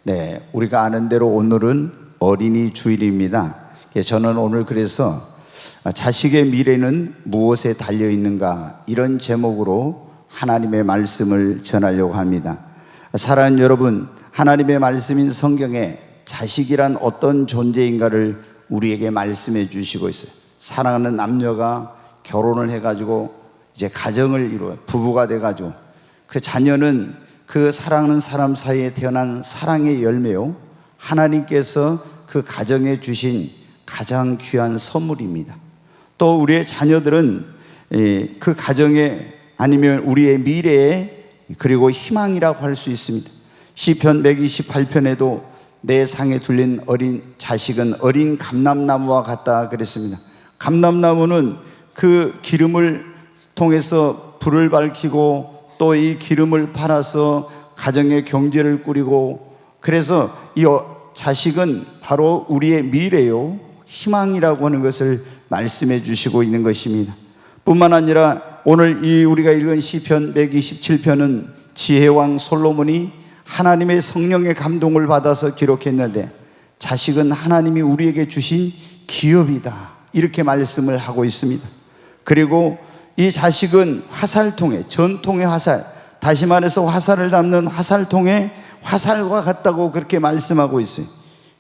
네, 우리가 아는 대로 오늘은 어린이 주일입니다. 저는 오늘 그래서 자식의 미래는 무엇에 달려 있는가, 이런 제목으로 하나님의 말씀을 전하려고 합니다. 사랑하는 여러분, 하나님의 말씀인 성경에 자식이란 어떤 존재인가를 우리에게 말씀해 주시고 있어요. 사랑하는 남녀가 결혼을 해가지고 이제 가정을 이루어 부부가 돼가지고 그 자녀는 그 사랑하는 사람 사이에 태어난 사랑의 열매요, 하나님께서 그 가정에 주신 가장 귀한 선물입니다. 또 우리의 자녀들은 그 가정에, 아니면 우리의 미래에, 그리고 희망이라고 할 수 있습니다. 시편 128편에도 내 상에 둘린 어린 자식은 어린 감람나무와 같다 그랬습니다. 감람나무는 그 기름을 통해서 불을 밝히고 또 이 기름을 팔아서 가정의 경제를 꾸리고, 그래서 이 자식은 바로 우리의 미래요, 희망이라고 하는 것을 말씀해 주시고 있는 것입니다. 뿐만 아니라 오늘 이 우리가 읽은 시편 127편은 지혜왕 솔로몬이 하나님의 성령의 감동을 받아서 기록했는데, 자식은 하나님이 우리에게 주신 기업이다, 이렇게 말씀을 하고 있습니다. 그리고 이 자식은 화살통에, 전통의 화살, 다시 말해서 화살을 담는 화살통에 화살과 같다고 그렇게 말씀하고 있어요.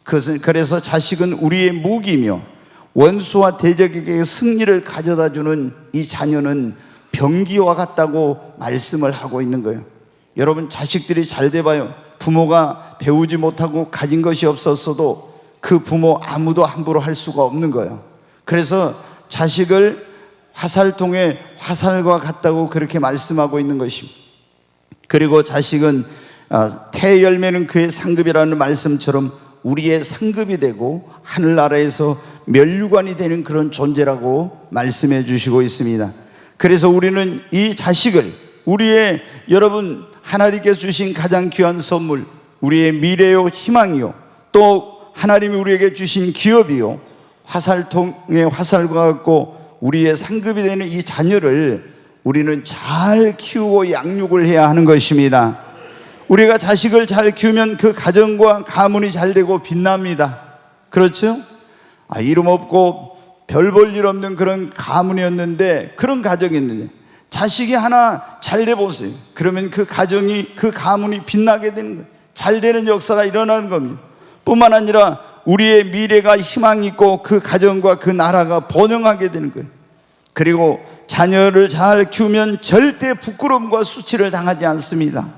그래서 자식은 우리의 무기며 원수와 대적에게 승리를 가져다주는 이 자녀는 병기와 같다고 말씀을 하고 있는 거예요. 여러분, 자식들이 잘 돼봐요. 부모가 배우지 못하고 가진 것이 없었어도 그 부모 아무도 함부로 할 수가 없는 거예요. 그래서 자식을 화살통에 화살과 같다고 그렇게 말씀하고 있는 것입니다. 그리고 자식은 태 열매는 그의 상급이라는 말씀처럼 우리의 상급이 되고 하늘나라에서 면류관이 되는 그런 존재라고 말씀해 주시고 있습니다. 그래서 우리는 이 자식을 우리의, 여러분, 하나님께서 주신 가장 귀한 선물, 우리의 미래요, 희망이요, 또 하나님이 우리에게 주신 기업이요, 화살통의 화살과 같고 우리의 상급이 되는 이 자녀를 우리는 잘 키우고 양육을 해야 하는 것입니다. 우리가 자식을 잘 키우면 그 가정과 가문이 잘 되고 빛납니다. 그렇죠? 이름 없고 별 볼 일 없는 그런 가문이었는데, 그런 가정이었는데 자식이 하나 잘 돼 보세요. 그러면 그 가정이, 그 가문이 빛나게 되는 거예요. 잘 되는 역사가 일어나는 겁니다. 뿐만 아니라 우리의 미래가 희망이 있고 그 가정과 그 나라가 번영하게 되는 거예요. 그리고 자녀를 잘 키우면 절대 부끄러움과 수치를 당하지 않습니다.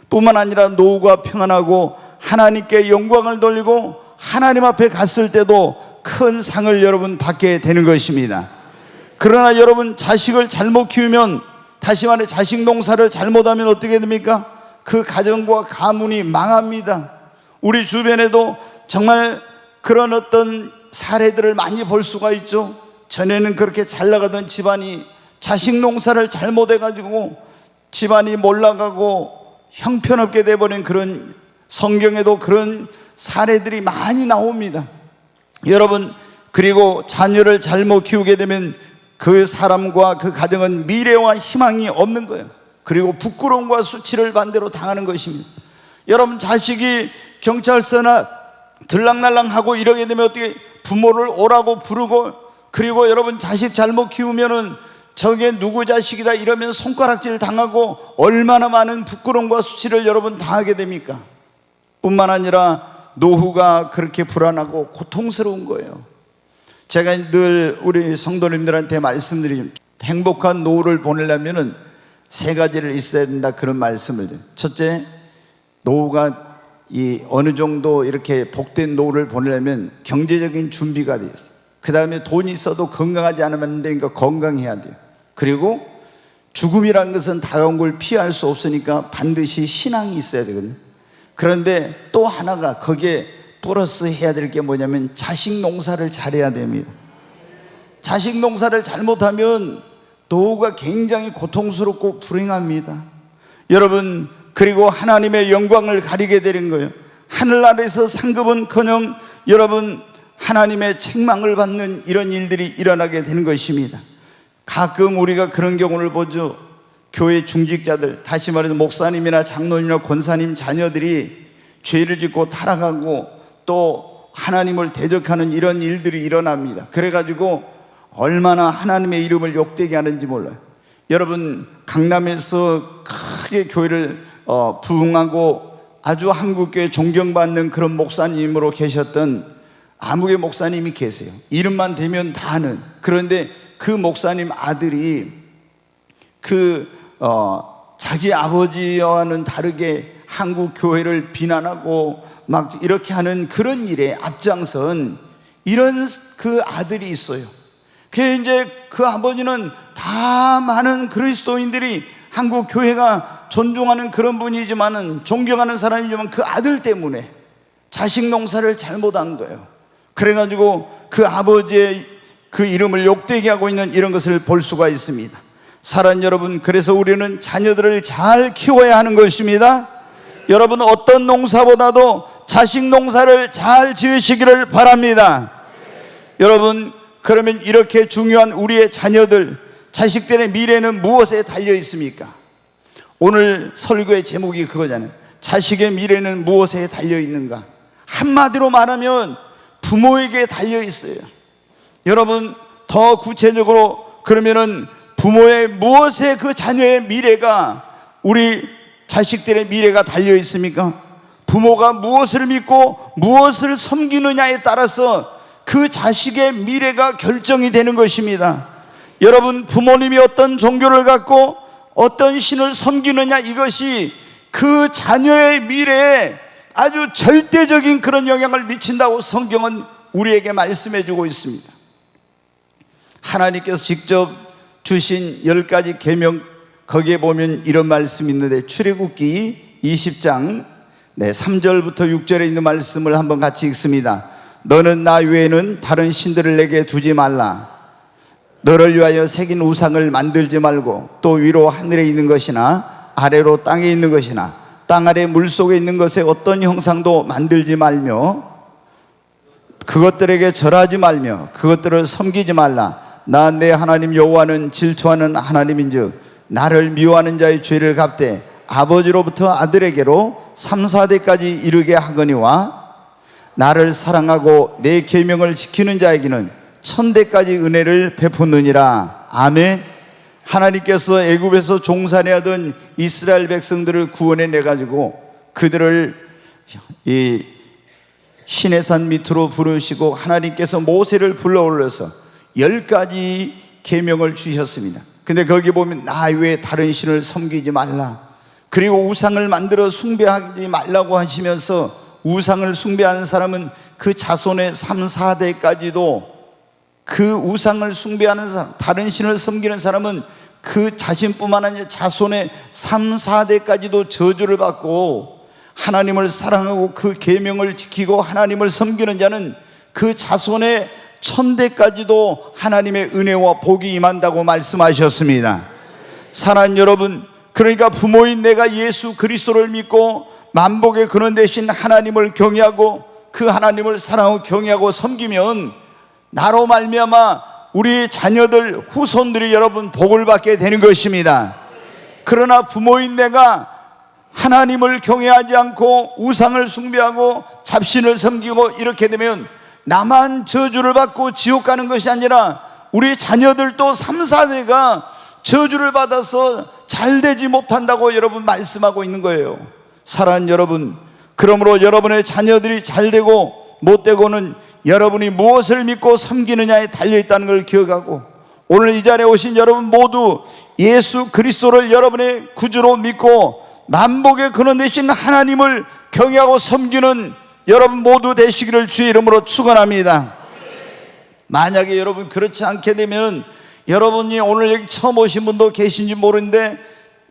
뿐만 아니라 노후가 평안하고 하나님께 영광을 돌리고 하나님 앞에 갔을 때도 큰 상을 여러분 받게 되는 것입니다. 그러나 여러분, 자식을 잘못 키우면, 다시 말해 자식 농사를 잘못하면 어떻게 됩니까? 그 가정과 가문이 망합니다. 우리 주변에도 정말 그런 어떤 사례들을 많이 볼 수가 있죠. 전에는 그렇게 잘 나가던 집안이 자식 농사를 잘못해가지고 집안이 몰락하고 형편없게 돼버린, 그런, 성경에도 그런 사례들이 많이 나옵니다. 여러분, 그리고 자녀를 잘못 키우게 되면 그 사람과 그 가정은 미래와 희망이 없는 거예요. 그리고 부끄러움과 수치를 반대로 당하는 것입니다. 여러분, 자식이 경찰서나 들락날락하고 이러게 되면 어떻게, 부모를 오라고 부르고, 그리고 여러분, 자식 잘못 키우면은 저게 누구 자식이다 이러면 손가락질 당하고 얼마나 많은 부끄러움과 수치를 여러분 당하게 됩니까? 뿐만 아니라 노후가 그렇게 불안하고 고통스러운 거예요. 제가 늘 우리 성도님들한테 말씀드리죠. 행복한 노후를 보내려면은 세 가지를 있어야 된다, 그런 말씀을 드려요. 첫째, 노후가 어느 정도 이렇게 복된 노후를 보내려면 경제적인 준비가 되어 있어요. 그 다음에 돈이 있어도 건강하지 않으면 안 되니까 건강해야 돼요. 그리고 죽음이라는 것은 다가온 걸 피할 수 없으니까 반드시 신앙이 있어야 되거든요. 그런데 또 하나가, 거기에 플러스 해야 될 게 뭐냐면 자식 농사를 잘해야 됩니다. 자식 농사를 잘못하면 노후가 굉장히 고통스럽고 불행합니다. 여러분, 그리고 하나님의 영광을 가리게 되는 거예요. 하늘나라에서 상급은커녕 여러분, 하나님의 책망을 받는 이런 일들이 일어나게 되는 것입니다. 가끔 우리가 그런 경우를 보죠. 교회 중직자들, 다시 말해서 목사님이나 장로님이나 권사님 자녀들이 죄를 짓고 타락하고 또 하나님을 대적하는 이런 일들이 일어납니다. 그래가지고 얼마나 하나님의 이름을 욕되게 하는지 몰라요. 여러분, 강남에서 크게 교회를 부흥하고 아주 한국교회 존경받는 그런 목사님으로 계셨던 아무개 목사님이 계세요. 이름만 대면 다 아는. 그런데 그 목사님 아들이 자기 아버지와는 다르게 한국 교회를 비난하고 막 이렇게 하는 그런 일에 앞장선 이런 그 아들이 있어요. 이제 그 아버지는 다 많은 그리스도인들이 한국 교회가 존중하는 그런 분이지만은, 존경하는 사람이지만 그 아들 때문에 자식 농사를 잘못한 거예요. 그래가지고 그 아버지의 그 이름을 욕되게 하고 있는 이런 것을 볼 수가 있습니다. 사랑하는 여러분, 그래서 우리는 자녀들을 잘 키워야 하는 것입니다. 여러분, 어떤 농사보다도 자식 농사를 잘 지으시기를 바랍니다. 여러분, 그러면 이렇게 중요한 우리의 자녀들, 자식들의 미래는 무엇에 달려 있습니까? 오늘 설교의 제목이 그거잖아요. 자식의 미래는 무엇에 달려 있는가? 한마디로 말하면 부모에게 달려 있어요. 여러분, 더 구체적으로 그러면은 부모의 무엇에 그 자녀의 미래가, 우리 자식들의 미래가 달려 있습니까? 부모가 무엇을 믿고 무엇을 섬기느냐에 따라서 그 자식의 미래가 결정이 되는 것입니다. 여러분, 부모님이 어떤 종교를 갖고 어떤 신을 섬기느냐, 이것이 그 자녀의 미래에 아주 절대적인 그런 영향을 미친다고 성경은 우리에게 말씀해 주고 있습니다. 하나님께서 직접 주신 10가지 계명, 거기에 보면 이런 말씀이 있는데, 출애굽기 20장 3절부터 6절에 있는 말씀을 한번 같이 읽습니다. 너는 나 외에는 다른 신들을 내게 두지 말라. 너를 위하여 새긴 우상을 만들지 말고, 또 위로 하늘에 있는 것이나 아래로 땅에 있는 것이나 땅 아래 물속에 있는 것에 어떤 형상도 만들지 말며 그것들에게 절하지 말며 그것들을 섬기지 말라. 나 내 하나님 여호와는 질투하는 하나님인즉 나를 미워하는 자의 죄를 갚되 아버지로부터 아들에게로 3, 4대까지 이르게 하거니와 나를 사랑하고 내 계명을 지키는 자에게는 1000대까지 은혜를 베푸느니라. 아멘. 하나님께서 애굽에서 종살이하던 이스라엘 백성들을 구원해 내가지고 그들을 이 시내산 밑으로 부르시고 하나님께서 모세를 불러올려서 10가지 계명을 주셨습니다. 근데 거기 보면 나 외에 다른 신을 섬기지 말라, 그리고 우상을 만들어 숭배하지 말라고 하시면서, 우상을 숭배하는 사람은 그 자손의 3, 4대까지도, 그 우상을 숭배하는 사람, 다른 신을 섬기는 사람은 그 자신뿐만 아니라 자손의 3, 4대까지도 저주를 받고, 하나님을 사랑하고 그 계명을 지키고 하나님을 섬기는 자는 그 자손의 1000대까지도 하나님의 은혜와 복이 임한다고 말씀하셨습니다. 사랑하는 여러분, 그러니까 부모인 내가 예수 그리스도를 믿고 만복의 근원 되신 하나님을 경외하고 그 하나님을 사랑하고 경외하고 섬기면 나로 말미암아 우리 자녀들, 후손들이 여러분 복을 받게 되는 것입니다. 그러나 부모인 내가 하나님을 경외하지 않고 우상을 숭배하고 잡신을 섬기고 이렇게 되면 나만 저주를 받고 지옥 가는 것이 아니라 우리 자녀들도 3, 4대가 저주를 받아서 잘 되지 못한다고 여러분 말씀하고 있는 거예요. 사랑하는 여러분, 그러므로 여러분의 자녀들이 잘 되고 못 되고는 여러분이 무엇을 믿고 섬기느냐에 달려있다는 걸 기억하고, 오늘 이 자리에 오신 여러분 모두 예수 그리스도를 여러분의 구주로 믿고 만복의 근원 되신 하나님을 경외하고 섬기는 여러분 모두 되시기를 주의 이름으로 축원합니다. 만약에 여러분 그렇지 않게 되면, 여러분이 오늘 여기 처음 오신 분도 계신지 모르는데,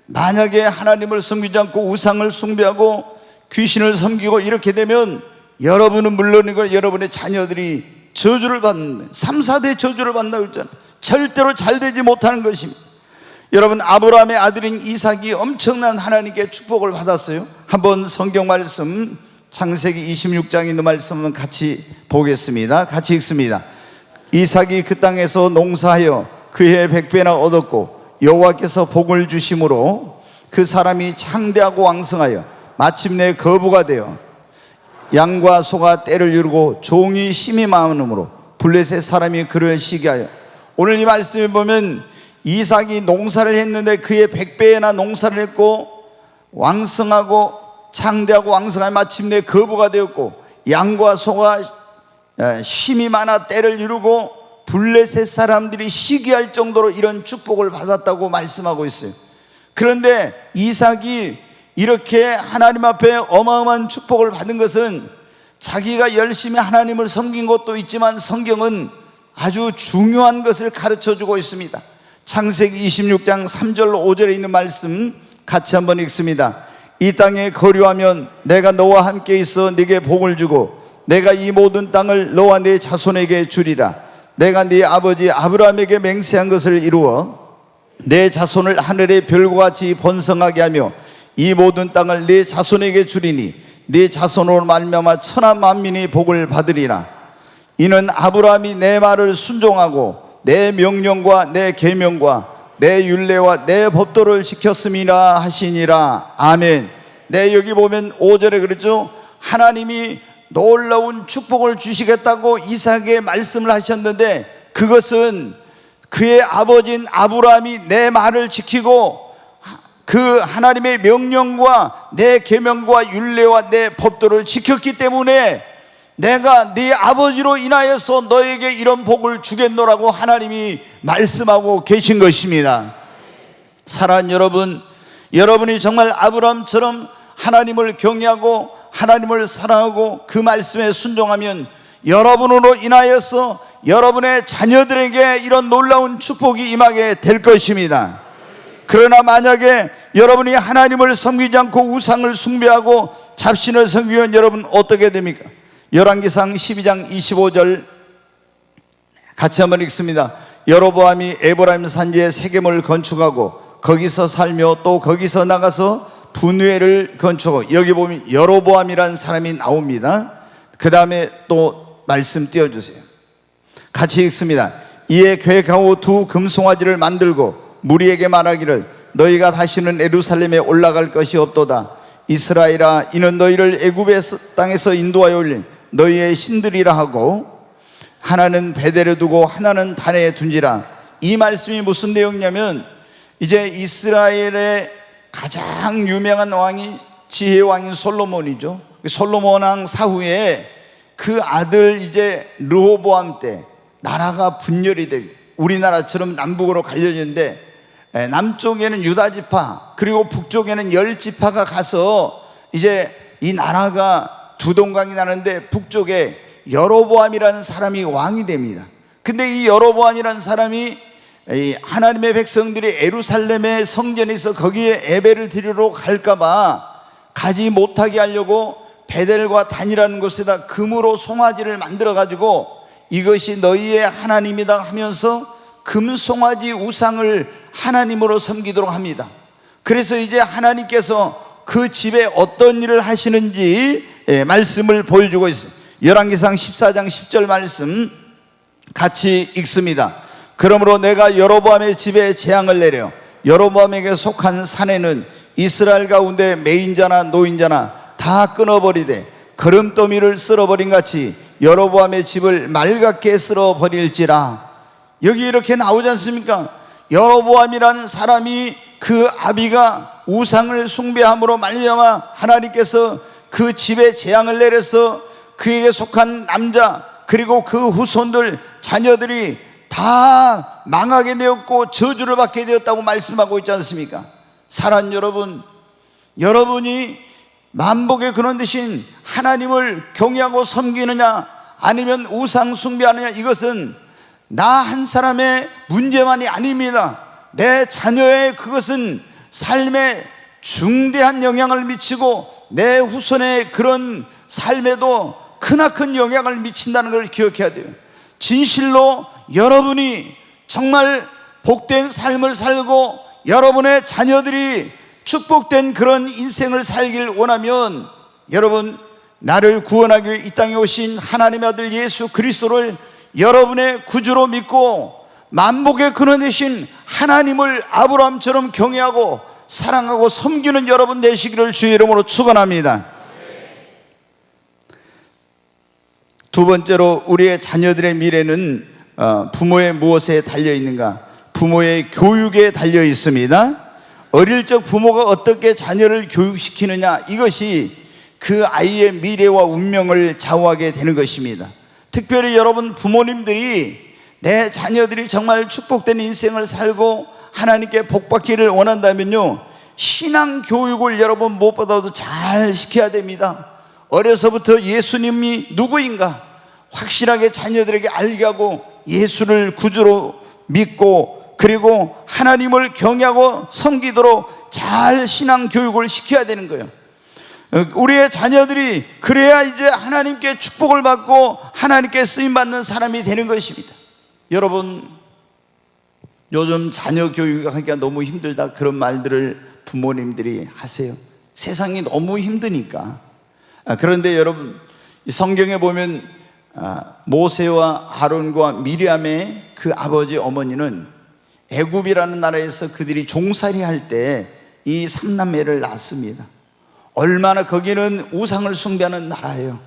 만약에 하나님을 섬기지 않고 우상을 숭배하고 귀신을 섬기고 이렇게 되면 여러분은 물론이고 여러분의 자녀들이 저주를 받는, 3, 4대 저주를 받는다고 했잖아요. 절대로 잘 되지 못하는 것입니다. 여러분, 아브라함의 아들인 이삭이 엄청난 하나님께 축복을 받았어요. 한번 성경 말씀 창세기 26장에 있는 말씀은 같이 보겠습니다. 같이 읽습니다. 이삭이 그 땅에서 농사하여 그해 100배나 얻었고 여호와께서 복을 주심으로 그 사람이 창대하고 왕성하여 마침내 거부가 되어 양과 소가 떼를 이루고 종이 심히 많음으로 블레셋 사람이 그를 시기하여. 오늘 이 말씀을 보면 이삭이 농사를 했는데 그의 100배나 농사를 했고 왕성하고 창대하고 왕성한 마침내 거부가 되었고 양과 소가 심이 많아 떼를 이루고 블레셋 사람들이 시기할 정도로 이런 축복을 받았다고 말씀하고 있어요. 그런데 이삭이 이렇게 하나님 앞에 어마어마한 축복을 받은 것은 자기가 열심히 하나님을 섬긴 것도 있지만 성경은 아주 중요한 것을 가르쳐주고 있습니다. 창세기 26장 3절 5절에 있는 말씀 같이 한번 읽습니다. 이 땅에 거류하면 내가 너와 함께 있어 네게 복을 주고 내가 이 모든 땅을 너와 네 자손에게 주리라. 내가 네 아버지 아브라함에게 맹세한 것을 이루어 내 자손을 하늘의 별과 같이 번성하게 하며 이 모든 땅을 네 자손에게 주리니 네 자손으로 말미암아 천하 만민이 복을 받으리라. 이는 아브라함이 내 말을 순종하고 내 명령과 내 계명과 내 율례와 내 법도를 지켰음이라 하시니라. 아멘. 네, 여기 보면 5절에 그러죠. 하나님이 놀라운 축복을 주시겠다고 이삭에게 말씀을 하셨는데 그것은 그의 아버지인 아브라함이 내 말을 지키고 그 하나님의 명령과 내 계명과 율례와 내 법도를 지켰기 때문에 내가 네 아버지로 인하여서 너에게 이런 복을 주겠노라고 하나님이 말씀하고 계신 것입니다. 사랑하는 여러분, 여러분이 정말 아브라함처럼 하나님을 경외하고 하나님을 사랑하고 그 말씀에 순종하면 여러분으로 인하여서 여러분의 자녀들에게 이런 놀라운 축복이 임하게 될 것입니다. 그러나 만약에 여러분이 하나님을 섬기지 않고 우상을 숭배하고 잡신을 섬기면 여러분 어떻게 됩니까? 열왕기상 12장 25절 같이 한번 읽습니다. 여로보암이 에브라임 산지에 세겜을 건축하고 거기서 살며 또 거기서 나가서 분회를 건축하고, 여기 보면 여로보암이라는 사람이 나옵니다. 그 다음에 또 말씀 띄워주세요. 같이 읽습니다. 이에 계획하고 두 금송아지를 만들고 무리에게 말하기를 너희가 다시는 예루살렘에 올라갈 것이 없도다. 이스라엘아, 이는 너희를 애굽의 땅에서 인도하여 올린 너희의 신들이라 하고 하나는 베델에 두고 하나는 단에 둔지라. 이 말씀이 무슨 내용이냐면 이제 이스라엘의 가장 유명한 왕이 지혜 왕인 솔로몬이죠. 솔로몬 왕 사후에 그 아들 이제 르호보암 때 나라가 분열이 되고 우리나라처럼 남북으로 갈려졌는데 남쪽에는 유다 지파 그리고 북쪽에는 열 지파가 가서 이제 이 나라가 두 동강이 나는데 북쪽에 여로보암이라는 사람이 왕이 됩니다. 근데 이 여로보암이라는 사람이 하나님의 백성들이 예루살렘의 성전에 있어 거기에 예배를 드리러 갈까봐 가지 못하게 하려고 베델과 단이라는 곳에다 금으로 송아지를 만들어 가지고 이것이 너희의 하나님이다 하면서 금송아지 우상을 하나님으로 섬기도록 합니다. 그래서 이제 하나님께서 그 집에 어떤 일을 하시는지 말씀을 보여주고 있어요. 열왕기상 14장 10절 말씀 같이 읽습니다. 그러므로 내가 여로보암의 집에 재앙을 내려 여로보암에게 속한 산에는 이스라엘 가운데 매인자나 노인자나 다 끊어버리되 거름더미를 쓸어버린 같이 여로보암의 집을 맑게 쓸어버릴지라. 여기 이렇게 나오지 않습니까? 여로보암이라는 사람이 그 아비가 우상을 숭배함으로 말미암아 하나님께서 그 집에 재앙을 내려서 그에게 속한 남자 그리고 그 후손들 자녀들이 다 망하게 되었고 저주를 받게 되었다고 말씀하고 있지 않습니까? 사랑하는 여러분, 여러분이 만복의 근원 되신 하나님을 경외하고 섬기느냐 아니면 우상 숭배하느냐, 이것은 나 한 사람의 문제만이 아닙니다. 내 자녀의 그것은 삶에 중대한 영향을 미치고 내 후손의 그런 삶에도 크나큰 영향을 미친다는 걸 기억해야 돼요. 진실로 여러분이 정말 복된 삶을 살고 여러분의 자녀들이 축복된 그런 인생을 살길 원하면 여러분, 나를 구원하기 위해 이 땅에 오신 하나님의 아들 예수 그리스도를 여러분의 구주로 믿고 만복의 근원 되신 하나님을 아브라함처럼 경외하고 사랑하고 섬기는 여러분 되시기를 주의 이름으로 축원합니다. 두 번째로 우리의 자녀들의 미래는 부모의 무엇에 달려 있는가? 부모의 교육에 달려 있습니다. 어릴 적 부모가 어떻게 자녀를 교육시키느냐, 이것이 그 아이의 미래와 운명을 좌우하게 되는 것입니다. 특별히 여러분 부모님들이 내 자녀들이 정말 축복된 인생을 살고 하나님께 복받기를 원한다면요, 신앙 교육을 여러분 무엇보다도 잘 시켜야 됩니다. 어려서부터 예수님이 누구인가 확실하게 자녀들에게 알게 하고 예수를 구주로 믿고 그리고 하나님을 경외하고 섬기도록 잘 신앙 교육을 시켜야 되는 거예요. 우리의 자녀들이 그래야 이제 하나님께 축복을 받고 하나님께 쓰임받는 사람이 되는 것입니다. 여러분, 요즘 자녀 교육하기가 너무 힘들다, 그런 말들을 부모님들이 하세요. 세상이 너무 힘드니까. 그런데 여러분, 성경에 보면 모세와 아론과 미리암의 그 아버지 어머니는 애굽이라는 나라에서 그들이 종살이 할 때 이 삼남매를 낳습니다. 얼마나 거기는 우상을 숭배하는 나라예요.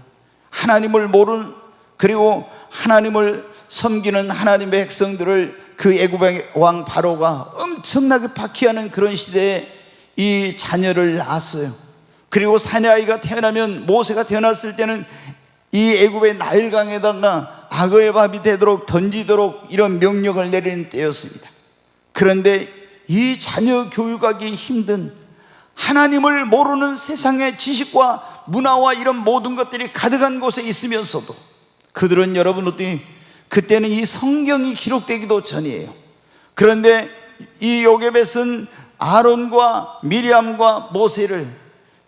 하나님을 모르는, 그리고 하나님을 섬기는 하나님의 백성들을 그 애굽의 왕 바로가 엄청나게 박해하는 그런 시대에 이 자녀를 낳았어요. 그리고 사내아이가 태어나면, 모세가 태어났을 때는 이 애굽의 나일강에다가 악어의 밥이 되도록 던지도록 이런 명령을 내리는 때였습니다. 그런데 이 자녀 교육하기 힘든, 하나님을 모르는 세상의 지식과 문화와 이런 모든 것들이 가득한 곳에 있으면서도 그들은 여러분 어떻게, 그때는 이 성경이 기록되기도 전이에요. 그런데 이 요게벳은 아론과 미리암과 모세를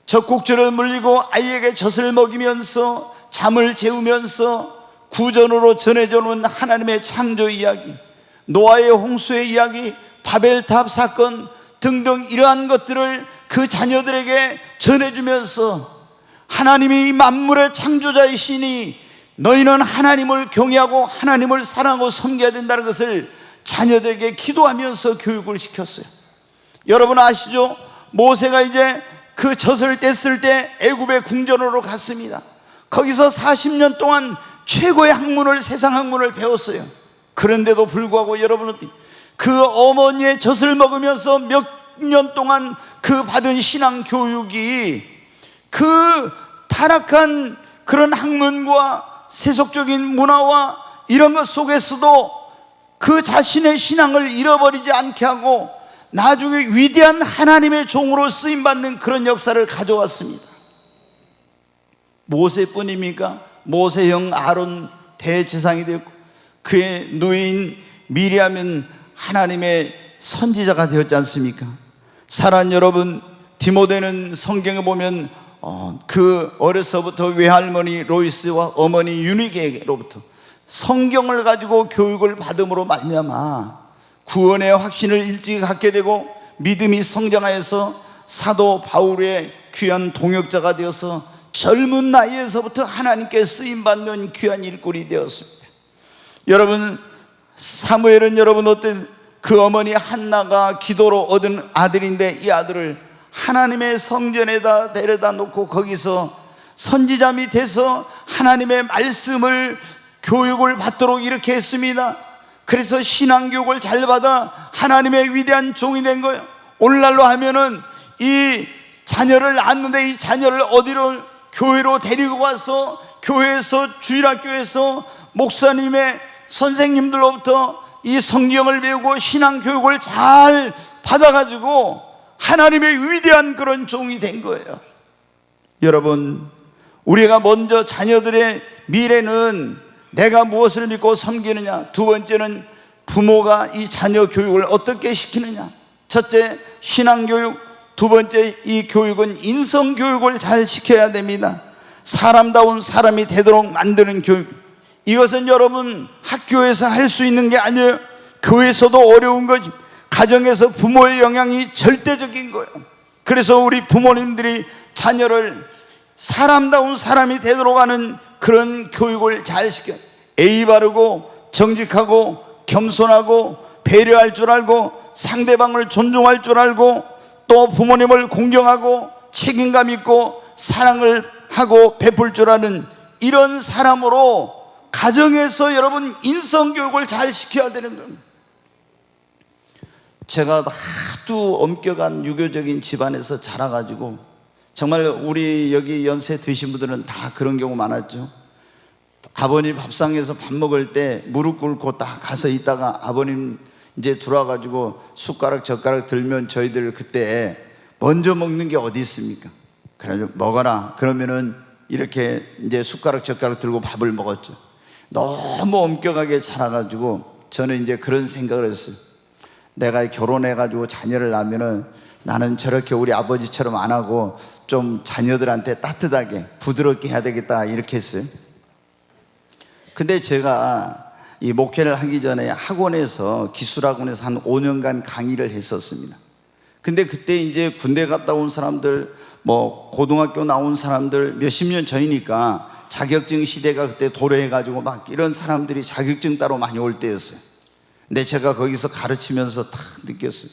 적국절을 물리고 아이에게 젖을 먹이면서 잠을 재우면서 구전으로 전해져 온 하나님의 창조 이야기, 노아의 홍수의 이야기, 바벨탑 사건 등등 이러한 것들을 그 자녀들에게 전해주면서 하나님이 만물의 창조자이시니 너희는 하나님을 경외하고 하나님을 사랑하고 섬겨야 된다는 것을 자녀들에게 기도하면서 교육을 시켰어요. 여러분 아시죠? 모세가 이제 그 젖을 뗐을 때 애굽의 궁전으로 갔습니다. 거기서 40년 동안 최고의 학문을, 세상 학문을 배웠어요. 그런데도 불구하고 여러분은 그 어머니의 젖을 먹으면서 몇 년 동안 그 받은 신앙 교육이 그 타락한 그런 학문과 세속적인 문화와 이런 것 속에서도 그 자신의 신앙을 잃어버리지 않게 하고 나중에 위대한 하나님의 종으로 쓰임받는 그런 역사를 가져왔습니다. 모세뿐입니까? 모세형 아론 대제사장이 되었고 그의 누이인 미리암은 하나님의 선지자가 되었지 않습니까? 사랑하는 여러분, 디모데는 성경에 보면 그 어려서부터 외할머니 로이스와 어머니 유니게로부터 성경을 가지고 교육을 받음으로 말미암아 구원의 확신을 일찍 갖게 되고 믿음이 성장하여서 사도 바울의 귀한 동역자가 되어서 젊은 나이에서부터 하나님께 쓰임받는 귀한 일꾼이 되었습니다. 여러분, 사무엘은 여러분 어때? 그 어머니 한나가 기도로 얻은 아들인데 이 아들을 하나님의 성전에다 데려다 놓고 거기서 선지자 밑에서 하나님의 말씀을 교육을 받도록 이렇게 했습니다. 그래서 신앙교육을 잘 받아 하나님의 위대한 종이 된 거예요. 오늘날로 하면은 이 자녀를 낳았는데 이 자녀를 어디로, 교회로 데리고 가서 교회에서, 주일학교에서 목사님의 선생님들로부터 이 성경을 배우고 신앙교육을 잘 받아가지고 하나님의 위대한 그런 종이 된 거예요. 여러분, 우리가 먼저 자녀들의 미래는 내가 무엇을 믿고 섬기느냐, 두 번째는 부모가 이 자녀 교육을 어떻게 시키느냐. 첫째, 신앙교육. 두 번째, 이 교육은 인성교육을 잘 시켜야 됩니다. 사람다운 사람이 되도록 만드는 교육. 이것은 여러분 학교에서 할 수 있는 게 아니에요. 교회에서도 어려운 거지. 가정에서 부모의 영향이 절대적인 거예요. 그래서 우리 부모님들이 자녀를 사람다운 사람이 되도록 하는 그런 교육을 잘 시켜요. 예의 바르고 정직하고 겸손하고 배려할 줄 알고 상대방을 존중할 줄 알고 또 부모님을 공경하고 책임감 있고 사랑을 하고 베풀 줄 아는 이런 사람으로 가정에서 여러분 인성교육을 잘 시켜야 되는 겁니다. 제가 하도 엄격한 유교적인 집안에서 자라가지고 정말 우리 여기 연세 드신 분들은 다 그런 경우 많았죠. 아버님 밥상에서 밥 먹을 때 무릎 꿇고 딱 가서 있다가 아버님 이제 들어와가지고 숟가락 젓가락 들면 저희들 그때 먼저 먹는 게 어디 있습니까? 그래서 먹어라 그러면은 이렇게 이제 숟가락 젓가락 들고 밥을 먹었죠. 너무 엄격하게 자라가지고 저는 이제 그런 생각을 했어요. 내가 결혼해가지고 자녀를 낳으면은 나는 저렇게 우리 아버지처럼 안 하고 좀 자녀들한테 따뜻하게 부드럽게 해야 되겠다 이렇게 했어요. 근데 제가 이 목회를 하기 전에 학원에서 기술학원에서 한 5년간 강의를 했었습니다. 근데 그때 이제 군대 갔다 온 사람들 뭐 고등학교 나온 사람들 몇십 년 전이니까 자격증 시대가 그때 도래해가지고 막 이런 사람들이 자격증 따로 많이 올 때였어요. 근데 제가 거기서 가르치면서 딱 느꼈어요.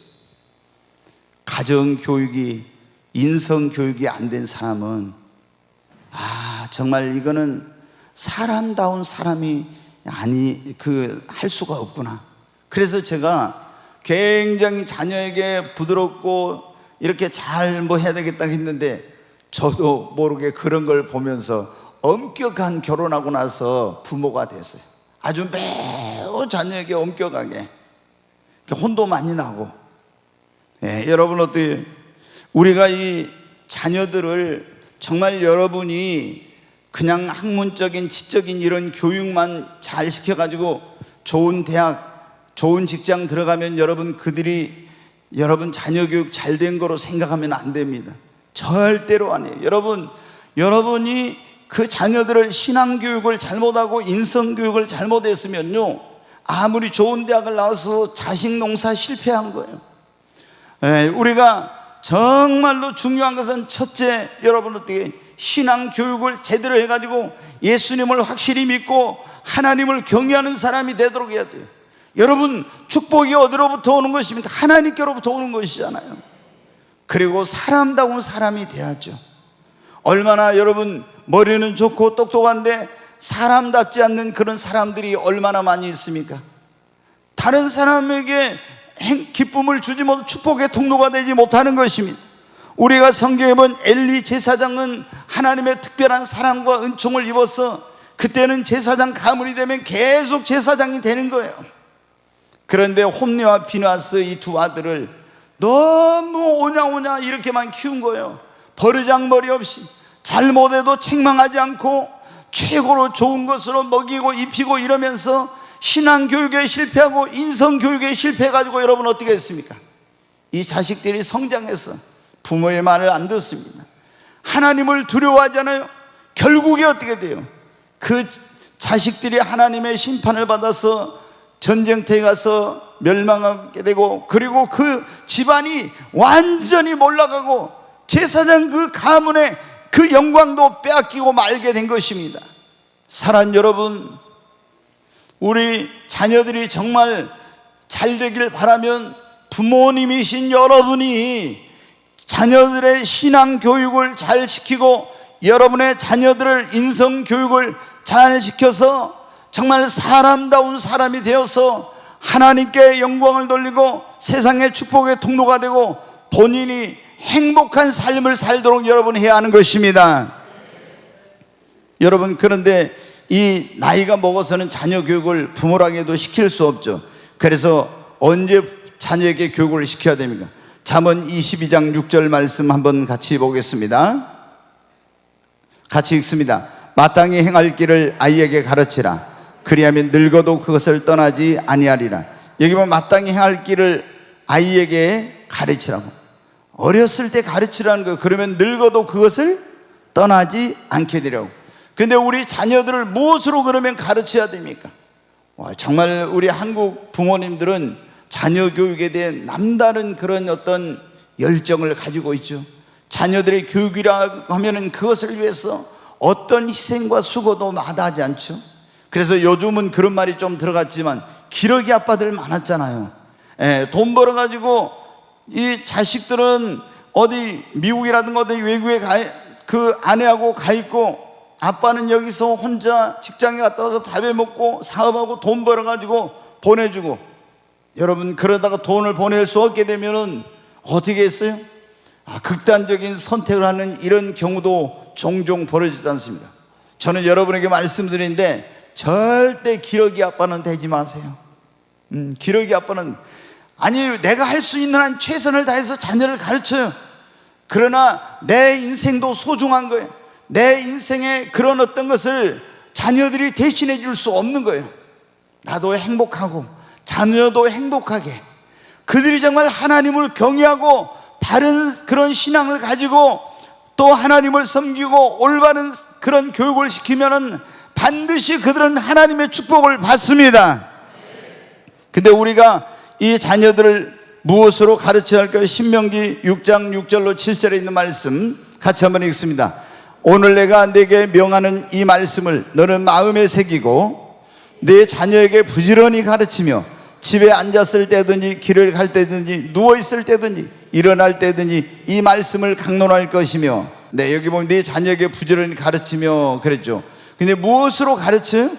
가정교육이 인성교육이 안 된 사람은 정말 이거는 사람다운 사람이 할 수가 없구나. 그래서 제가 굉장히 자녀에게 부드럽고 이렇게 잘 뭐 해야 되겠다 했는데 저도 모르게 그런 걸 보면서 엄격한 결혼하고 나서 부모가 됐어요. 아주 매우 자녀에게 엄격하게 혼도 많이 나고. 여러분 어때요? 우리가 이 자녀들을 정말 여러분이 그냥 학문적인 지적인 이런 교육만 잘 시켜가지고 좋은 대학 좋은 직장 들어가면 그들이 여러분 자녀 교육 잘 된 거로 생각하면 안 됩니다. 절대로 아니에요. 여러분이 그 자녀들을 신앙교육을 잘못하고 인성교육을 잘못했으면요 아무리 좋은 대학을 나와서 자식 농사 실패한 거예요. 우리가 정말로 중요한 것은 첫째, 여러분 어떻게 신앙교육을 제대로 해가지고 예수님을 확실히 믿고 하나님을 경외하는 사람이 되도록 해야 돼요. 여러분 축복이 어디로부터 오는 것입니까? 하나님께로부터 오는 것이잖아요. 그리고 사람다운 사람이 돼야죠. 얼마나 여러분 머리는 좋고 똑똑한데 사람답지 않는 그런 사람들이 얼마나 많이 있습니까? 다른 사람에게 기쁨을 주지 못하고 축복의 통로가 되지 못하는 것입니다. 우리가 성경에 본 엘리 제사장은 하나님의 특별한 사랑과 은총을 입어서 그때는 제사장 가문이 되면 계속 제사장이 되는 거예요. 그런데 홈리와 비나스 이 두 아들을 너무 오냐오냐 이렇게만 키운 거예요. 버르장머리 없이 잘못해도 책망하지 않고 최고로 좋은 것으로 먹이고 입히고 이러면서 신앙교육에 실패하고 인성교육에 실패해가지고 여러분 어떻게 했습니까? 이 자식들이 성장해서 부모의 말을 안 듣습니다. 하나님을 두려워하잖아요. 결국에 어떻게 돼요? 그 자식들이 하나님의 심판을 받아서 전쟁터에 가서 멸망하게 되고 그리고 그 집안이 완전히 몰락하고 제사장 그 가문의 그 영광도 빼앗기고 말게 된 것입니다. 사랑하는 여러분, 우리 자녀들이 정말 잘 되길 바라면 부모님이신 여러분이 자녀들의 신앙 교육을 잘 시키고 여러분의 자녀들을 인성 교육을 잘 시켜서 정말 사람다운 사람이 되어서 하나님께 영광을 돌리고 세상의 축복의 통로가 되고 본인이 행복한 삶을 살도록 여러분 해야 하는 것입니다. 여러분 그런데 이 나이가 먹어서는 자녀 교육을 부모랑해도 시킬 수 없죠. 그래서 언제 자녀에게 교육을 시켜야 됩니까? 잠언 22장 6절 말씀 한번 같이 보겠습니다. 같이 읽습니다. 마땅히 행할 길을 아이에게 가르치라. 그리하면 늙어도 그것을 떠나지 아니하리라. 여기 보면 마땅히 행할 길을 아이에게 가르치라고. 어렸을 때 가르치라는 거예요. 그러면 늙어도 그것을 떠나지 않게 되려고. 근데 우리 자녀들을 무엇으로 그러면 가르쳐야 됩니까? 정말 우리 한국 부모님들은 자녀 교육에 대해 남다른 그런 어떤 열정을 가지고 있죠. 자녀들의 교육이라고 하면은 그것을 위해서 어떤 희생과 수고도 마다하지 않죠. 그래서 요즘은 그런 말이 좀 들어갔지만 기러기 아빠들 많았잖아요. 돈 벌어가지고 이 자식들은 어디 미국이라든가 어디 외국에 그 아내하고 가 있고 아빠는 여기서 혼자 직장에 갔다 와서 밥해 먹고 사업하고 돈 벌어가지고 보내주고, 여러분 그러다가 돈을 보낼 수 없게 되면은 어떻게 했어요? 극단적인 선택을 하는 이런 경우도 종종 벌어지지 않습니다. 저는 여러분에게 말씀드리는데 절대 기러기 아빠는 되지 마세요. 기러기 아빠는, 아니 내가 할 수 있는 한 최선을 다해서 자녀를 가르쳐요. 그러나 내 인생도 소중한 거예요. 내 인생의 그런 어떤 것을 자녀들이 대신해 줄 수 없는 거예요. 나도 행복하고 자녀도 행복하게, 그들이 정말 하나님을 경외하고 바른 그런 신앙을 가지고 또 하나님을 섬기고 올바른 그런 교육을 시키면은 반드시 그들은 하나님의 축복을 받습니다. 근데 우리가 이 자녀들을 무엇으로 가르쳐야 할까요? 신명기 6장 6절로 7절에 있는 말씀 같이 한번 읽습니다. 오늘 내가 네게 명하는 이 말씀을 너는 마음에 새기고 네 자녀에게 부지런히 가르치며 집에 앉았을 때든지 길을 갈 때든지 누워있을 때든지 일어날 때든지 이 말씀을 강론할 것이며, 네, 여기 보면 네 자녀에게 부지런히 가르치며 그랬죠. 근데 무엇으로 가르쳐요?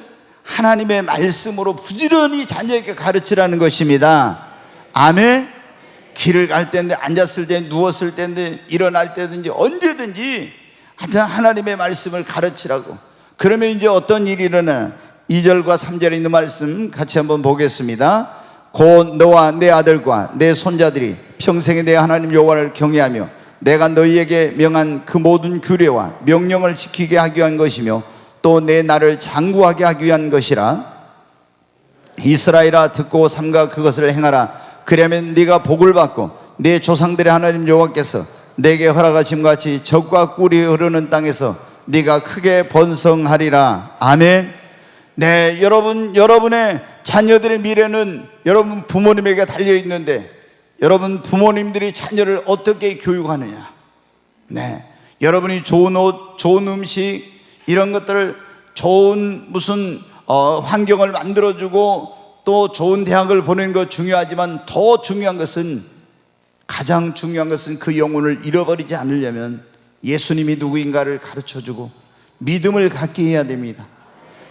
하나님의 말씀으로 부지런히 자녀에게 가르치라는 것입니다. 아멘. 길을 갈 때인데, 앉았을 때, 누웠을 때인데, 일어날 때든지 언제든지 하여튼 하나님의 말씀을 가르치라고. 그러면 이제 어떤 일이 일어나? 2절과 3절에 있는 말씀 같이 한번 보겠습니다. 곧 너와 내 아들과 내 손자들이 평생에 내 하나님 여호와를 경외하며 내가 너희에게 명한 그 모든 규례와 명령을 지키게 하기 위한 것이며 또 내 나를 장구하게 하기 위한 것이라. 이스라엘아 듣고 삼가 그것을 행하라. 그러면 네가 복을 받고 네 조상들의 하나님 여호와께서 내게 허락하심 같이 젖과 꿀이 흐르는 땅에서 네가 크게 번성하리라. 아멘. 네, 여러분의 자녀들의 미래는 여러분 부모님에게 달려있는데, 여러분 부모님들이 자녀를 어떻게 교육하느냐. 네, 여러분이 좋은 옷, 좋은 음식 이런 것들을, 좋은 무슨 환경을 만들어주고 또 좋은 대학을 보내는 것 중요하지만 더 중요한 것은, 가장 중요한 것은 그 영혼을 잃어버리지 않으려면 예수님이 누구인가를 가르쳐주고 믿음을 갖게 해야 됩니다.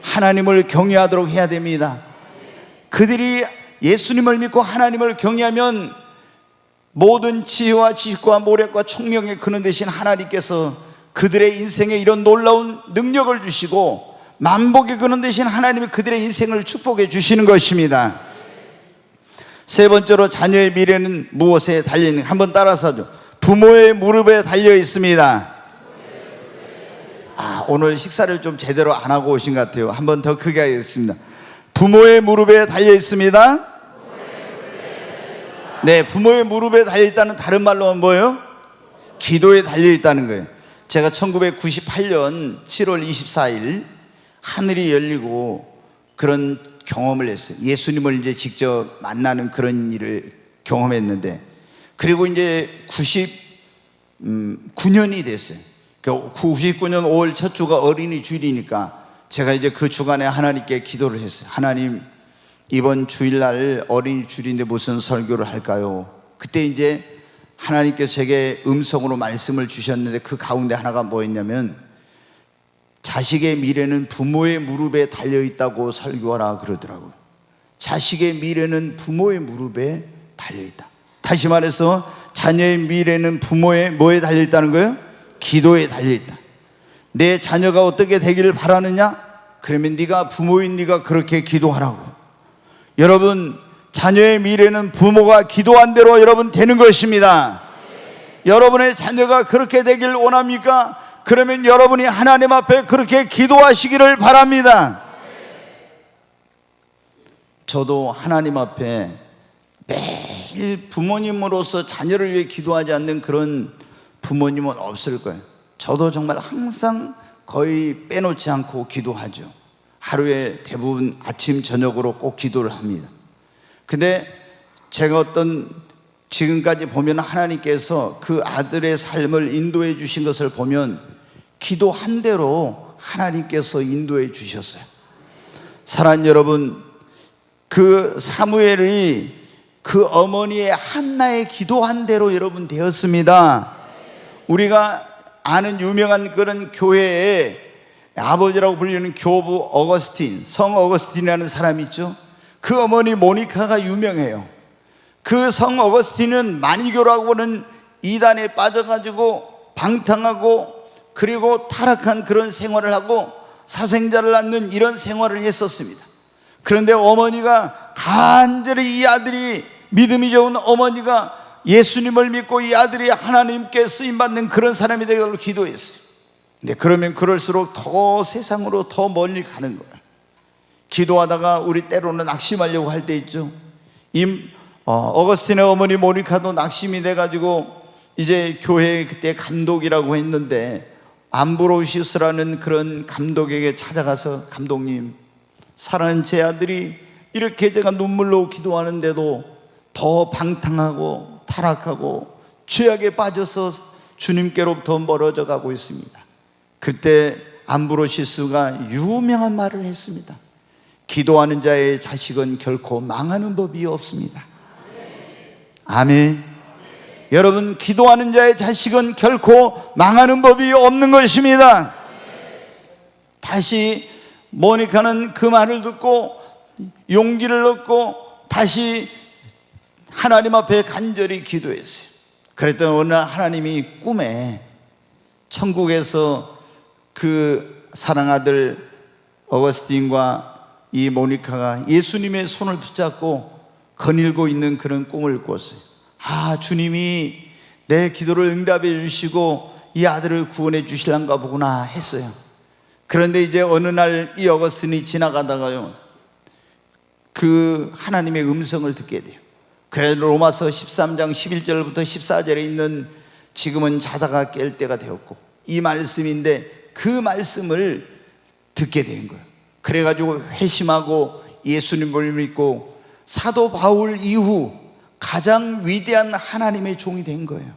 하나님을 경외하도록 해야 됩니다. 그들이 예수님을 믿고 하나님을 경외하면 모든 지혜와 지식과 모략과 총명의 근원 되신 하나님께서 그들의 인생에 이런 놀라운 능력을 주시고 만복의 근원 되신 하나님이 그들의 인생을 축복해 주시는 것입니다. 세 번째로 자녀의 미래는 무엇에 달려있는가? 한번 따라서 하죠. 부모의 무릎에 달려 있습니다. 오늘 식사를 좀 제대로 안 하고 오신 것 같아요. 한 번 더 크게 하겠습니다. 부모의 무릎에 달려 있습니다. 네, 부모의 무릎에 달려 있다는 다른 말로는 뭐예요? 기도에 달려 있다는 거예요. 제가 1998년 7월 24일 하늘이 열리고 그런 경험을 했어요. 예수님을 이제 직접 만나는 그런 일을 경험했는데, 그리고 이제 99년이 됐어요. 99년 5월 첫 주가 어린이 주일이니까 제가 이제 그 주간에 하나님께 기도를 했어요. 하나님, 이번 주일날 어린이 주일인데 무슨 설교를 할까요? 그때 이제 하나님께서 제게 음성으로 말씀을 주셨는데 그 가운데 하나가 뭐였냐면, 자식의 미래는 부모의 무릎에 달려있다고 설교하라 그러더라고요. 자식의 미래는 부모의 무릎에 달려있다. 다시 말해서 자녀의 미래는 부모의 뭐에 달려있다는 거예요? 기도에 달려있다. 내 자녀가 어떻게 되기를 바라느냐? 그러면 네가 부모인 네가 그렇게 기도하라고. 여러분, 자녀의 미래는 부모가 기도한 대로 여러분 되는 것입니다. 여러분의 자녀가 그렇게 되길 원합니까? 그러면 여러분이 하나님 앞에 그렇게 기도하시기를 바랍니다. 저도 하나님 앞에 매일 부모님으로서 자녀를 위해 기도하지 않는 그런 부모님은 없을 거예요. 저도 정말 항상 거의 빼놓지 않고 기도하죠. 하루에 대부분 아침 저녁으로 꼭 기도를 합니다. 근데 제가 지금까지 보면 하나님께서 그 아들의 삶을 인도해 주신 것을 보면 기도한 대로 하나님께서 인도해 주셨어요. 사랑하는 여러분, 그 사무엘이 그 어머니의 한나의 기도한 대로 여러분 되었습니다. 우리가 아는 유명한 그런 교회에 아버지라고 불리는 교부 어거스틴, 성 어거스틴이라는 사람이 있죠. 그 어머니 모니카가 유명해요. 그 성 어거스틴은 마니교라고 하는 이단에 빠져가지고 방탕하고 그리고 타락한 그런 생활을 하고 사생자를 낳는 이런 생활을 했었습니다. 그런데 어머니가 간절히, 이 아들이 믿음이 좋은 어머니가 예수님을 믿고 이 아들이 하나님께 쓰임받는 그런 사람이 되기를 기도했어요. 근데 그러면 그럴수록 더 세상으로 더 멀리 가는 거야. 기도하다가 우리 때로는 낙심하려고 할 때 있죠. 어거스틴의 어머니 모니카도 낙심이 돼가지고 이제 교회 그때 감독이라고 했는데 암브로시우스라는 그런 감독에게 찾아가서, 감독님, 사랑하는 제 아들이 이렇게 제가 눈물로 기도하는데도 더 방탕하고 타락하고 죄악에 빠져서 주님께로부터 멀어져 가고 있습니다. 그때 암브로시우스가 유명한 말을 했습니다. 기도하는 자의 자식은 결코 망하는 법이 없습니다. 아멘. 여러분, 기도하는 자의 자식은 결코 망하는 법이 없는 것입니다. 다시 모니카는 그 말을 듣고 용기를 얻고 다시 하나님 앞에 간절히 기도했어요. 그랬더니 어느 날 하나님이 꿈에 천국에서 그 사랑아들 어거스틴과 이 모니카가 예수님의 손을 붙잡고 거닐고 있는 그런 꿈을 꿨어요. 아, 주님이 내 기도를 응답해 주시고 이 아들을 구원해 주실란가 보구나 했어요. 그런데 이제 어느 날 이 어거스틴이 지나가다가요, 그 하나님의 음성을 듣게 돼요. 그래서 로마서 13장 11절부터 14절에 있는 지금은 자다가 깰 때가 되었고, 이 말씀인데 그 말씀을 듣게 된 거예요. 그래가지고 회심하고 예수님을 믿고 사도 바울 이후 가장 위대한 하나님의 종이 된 거예요.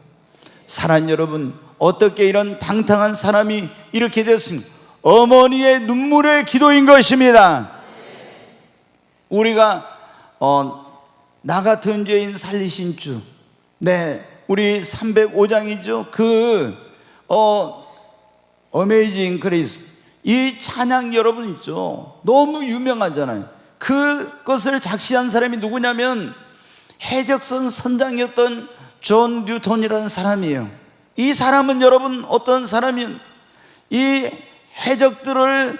사랑하는 여러분, 어떻게 이런 방탕한 사람이 이렇게 됐습니까? 어머니의 눈물의 기도인 것입니다. 우리가 나 같은 죄인 살리신 주, 네, 우리 305장이죠. 그 어메이징 그레이스, 이 찬양 여러분 있죠. 너무 유명하잖아요. 그것을 작시한 사람이 누구냐면 해적선 선장이었던 존 뉴턴이라는 사람이에요. 이 사람은 여러분 어떤 사람이면 이 해적들을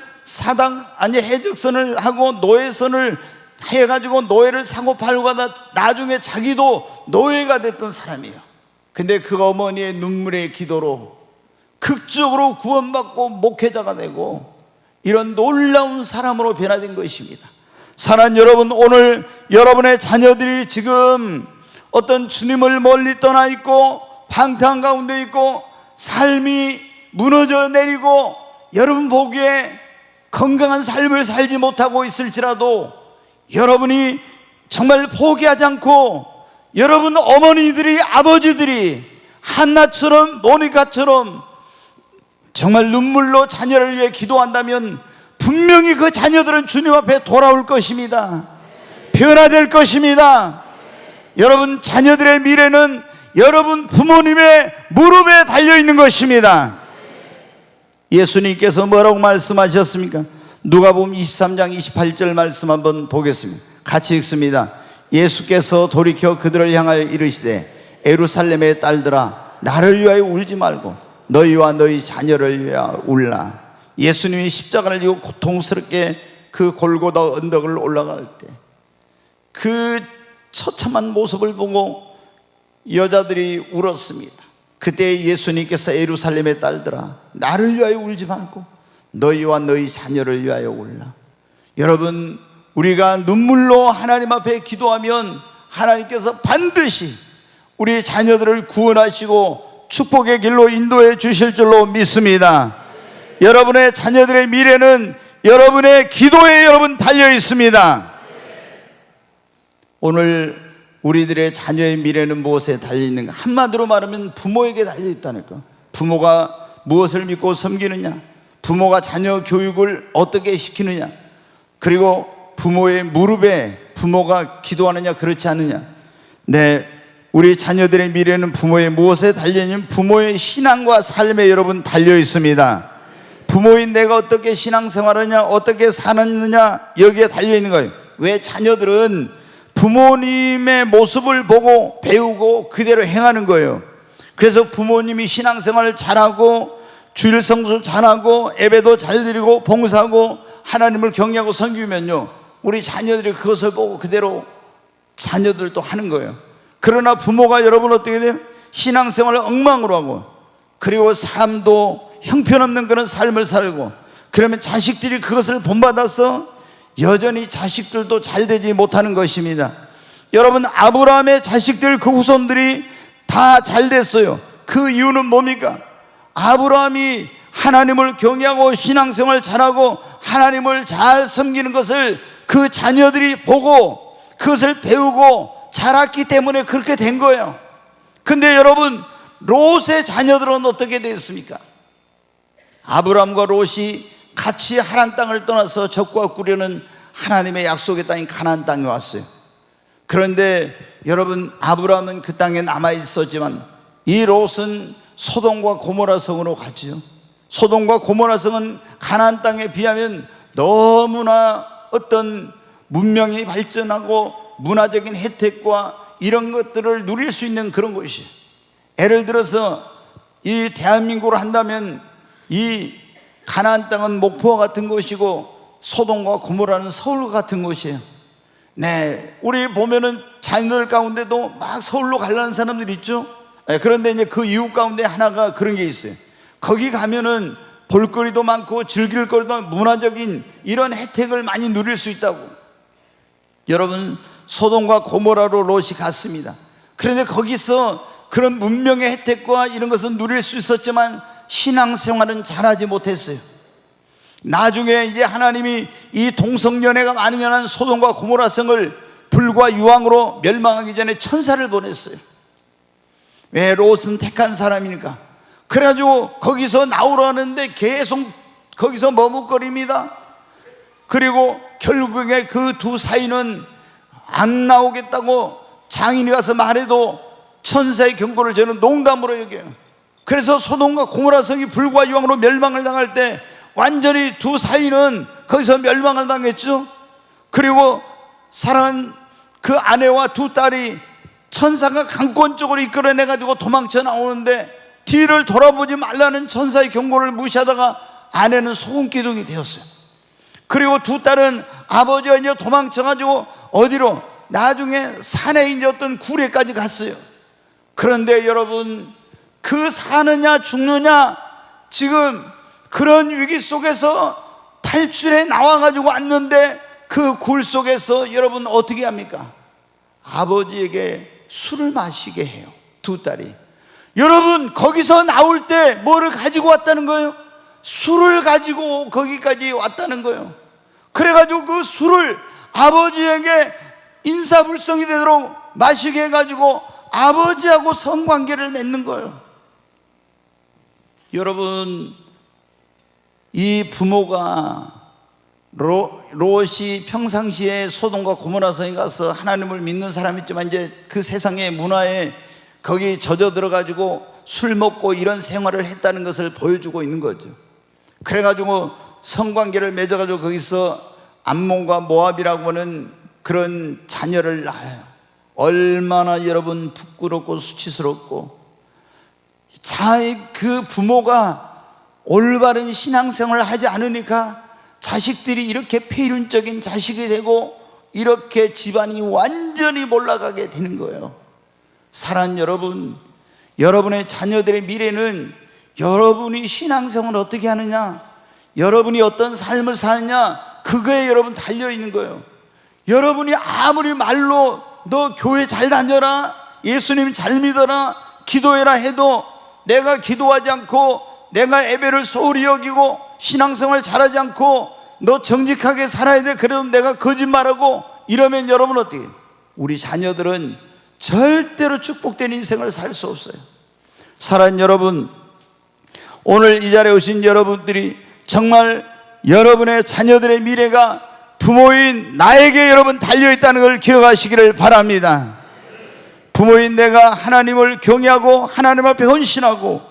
해적선을 하고 노예선을 해가지고 노예를 사고 팔고 하다 나중에 자기도 노예가 됐던 사람이에요. 근데 그 어머니의 눈물의 기도로 극적으로 구원받고 목회자가 되고 이런 놀라운 사람으로 변화된 것입니다. 사랑하는 여러분, 오늘 여러분의 자녀들이 지금 어떤 주님을 멀리 떠나 있고 방탕 가운데 있고 삶이 무너져 내리고 여러분 보기에 건강한 삶을 살지 못하고 있을지라도 여러분이 정말 포기하지 않고 여러분 어머니들이, 아버지들이 한나처럼 모니카처럼 정말 눈물로 자녀를 위해 기도한다면 분명히 그 자녀들은 주님 앞에 돌아올 것입니다. 변화될 것입니다. 여러분 자녀들의 미래는 여러분 부모님의 무릎에 달려있는 것입니다. 예수님께서 뭐라고 말씀하셨습니까? 누가복음 23장 28절 말씀 한번 보겠습니다. 같이 읽습니다. 예수께서 돌이켜 그들을 향하여 이르시되 예루살렘의 딸들아, 나를 위하여 울지 말고 너희와 너희 자녀를 위하여 울라. 예수님이 십자가를 지고 고통스럽게 그 골고다 언덕을 올라갈 때 그 처참한 모습을 보고 여자들이 울었습니다. 그때 예수님께서 예루살렘의 딸들아, 나를 위하여 울지 말고 너희와 너희 자녀를 위하여 울라. 여러분, 우리가 눈물로 하나님 앞에 기도하면 하나님께서 반드시 우리 자녀들을 구원하시고 축복의 길로 인도해 주실 줄로 믿습니다. 여러분의 자녀들의 미래는 여러분의 기도에 여러분 달려 있습니다. 오늘 우리들의 자녀의 미래는 무엇에 달려 있는가? 한마디로 말하면 부모에게 달려 있다니까. 부모가 무엇을 믿고 섬기느냐, 부모가 자녀 교육을 어떻게 시키느냐, 그리고 부모의 무릎에 부모가 기도하느냐 그렇지 않느냐. 네, 우리 자녀들의 미래는 부모의 무엇에 달려 있냐면 부모의 신앙과 삶에 여러분 달려 있습니다. 부모인 내가 어떻게 신앙생활하냐, 어떻게 사느냐, 여기에 달려있는 거예요. 왜? 자녀들은 부모님의 모습을 보고 배우고 그대로 행하는 거예요. 그래서 부모님이 신앙생활을 잘하고 주일 성수 잘하고 예배도 잘 드리고 봉사하고 하나님을 경외하고 섬기면요, 우리 자녀들이 그것을 보고 그대로 자녀들도 하는 거예요. 그러나 부모가 여러분 어떻게 돼요? 신앙생활을 엉망으로 하고, 그리고 삶도 형편없는 그런 삶을 살고, 그러면 자식들이 그것을 본받아서 여전히 자식들도 잘 되지 못하는 것입니다. 여러분, 아브라함의 자식들, 그 후손들이 다 잘 됐어요. 그 이유는 뭡니까? 아브라함이 하나님을 경외하고 신앙생활 잘하고 하나님을 잘 섬기는 것을 그 자녀들이 보고 그것을 배우고 자랐기 때문에 그렇게 된 거예요. 근데 여러분, 롯의 자녀들은 어떻게 됐습니까? 아브라함과 롯이 같이 하란 땅을 떠나서 적과 꾸려는 하나님의 약속의 땅인 가나안 땅에 왔어요. 그런데 여러분, 아브라함은 그 땅에 남아 있었지만 이 롯은 소돔과 고모라 성으로 갔지요. 소돔과 고모라 성은 가나안 땅에 비하면 너무나 어떤 문명이 발전하고 문화적인 혜택과 이런 것들을 누릴 수 있는 그런 곳이에요. 예를 들어서 이 대한민국으로 한다면 이 가나안 땅은 목포와 같은 곳이고 소돔과 고모라는 서울과 같은 곳이에요. 네, 우리 보면은 자녀들 가운데도 막 서울로 가려는 사람들이 있죠. 그런데 이제 그 이유 가운데 하나가 그런 게 있어요. 거기 가면은 볼거리도 많고 즐길 거리도 많고 문화적인 이런 혜택을 많이 누릴 수 있다고. 여러분, 소돔과 고모라로 롯이 갔습니다. 그런데 거기서 그런 문명의 혜택과 이런 것은 누릴 수 있었지만 신앙생활은 잘하지 못했어요. 나중에 이제 하나님이 이 동성연애가 만연한 소돔과 고모라 성을 불과 유황으로 멸망하기 전에 천사를 보냈어요. 왜? 롯은 택한 사람이니까. 그래가지고 거기서 나오라는데 계속 거기서 머뭇거립니다. 그리고 결국에 그 두 사이는 안 나오겠다고 장인이 가서 말해도 천사의 경고를 저는 농담으로 여겨요. 그래서 소돔과 고모라 성이 불과 유황으로 멸망을 당할 때 완전히 두 사이는 거기서 멸망을 당했죠. 그리고 사랑한 그 아내와 두 딸이 천사가 강권 쪽으로 이끌어내가지고 도망쳐 나오는데 뒤를 돌아보지 말라는 천사의 경고를 무시하다가 아내는 소금기둥이 되었어요. 그리고 두 딸은 아버지가 이제 도망쳐가지고 어디로? 나중에 산에 이제 어떤 구례까지 갔어요. 그런데 여러분, 그 사느냐 죽느냐 지금 그런 위기 속에서 탈출해 나와가지고 왔는데 그 굴 속에서 여러분 어떻게 합니까? 아버지에게 술을 마시게 해요. 두 딸이. 여러분, 거기서 나올 때 뭐를 가지고 왔다는 거예요? 술을 가지고 거기까지 왔다는 거예요. 그래가지고 그 술을 아버지에게 인사불성이 되도록 마시게 해가지고 아버지하고 성관계를 맺는 거예요. 여러분, 이 부모가 롯이 평상시에 소돔과 고모라 성에 가서 하나님을 믿는 사람이지만 이제 그 세상의 문화에 거기 젖어 들어가지고 술 먹고 이런 생활을 했다는 것을 보여주고 있는 거죠. 그래가지고 성관계를 맺어가지고 거기서 암몬과 모압이라고 하는 그런 자녀를 낳아요. 얼마나 여러분 부끄럽고 수치스럽고, 그 부모가 올바른 신앙생활을 하지 않으니까 자식들이 이렇게 폐륜적인 자식이 되고 이렇게 집안이 완전히 몰락하게 되는 거예요. 사랑하는 여러분, 여러분의 자녀들의 미래는 여러분이 신앙생활을 어떻게 하느냐, 여러분이 어떤 삶을 사느냐, 그거에 여러분 달려있는 거예요. 여러분이 아무리 말로 너 교회 잘 다녀라, 예수님 잘 믿어라, 기도해라 해도 내가 기도하지 않고 내가 예배를 소홀히 여기고 신앙생활 잘하지 않고 너 정직하게 살아야 돼, 그래도 내가 거짓말하고 이러면 여러분 어떻게 해요? 우리 자녀들은 절대로 축복된 인생을 살 수 없어요. 사랑하는 여러분, 오늘 이 자리에 오신 여러분들이 정말 여러분의 자녀들의 미래가 부모인 나에게 여러분 달려있다는 걸 기억하시기를 바랍니다. 부모인 내가 하나님을 경외하고 하나님 앞에 헌신하고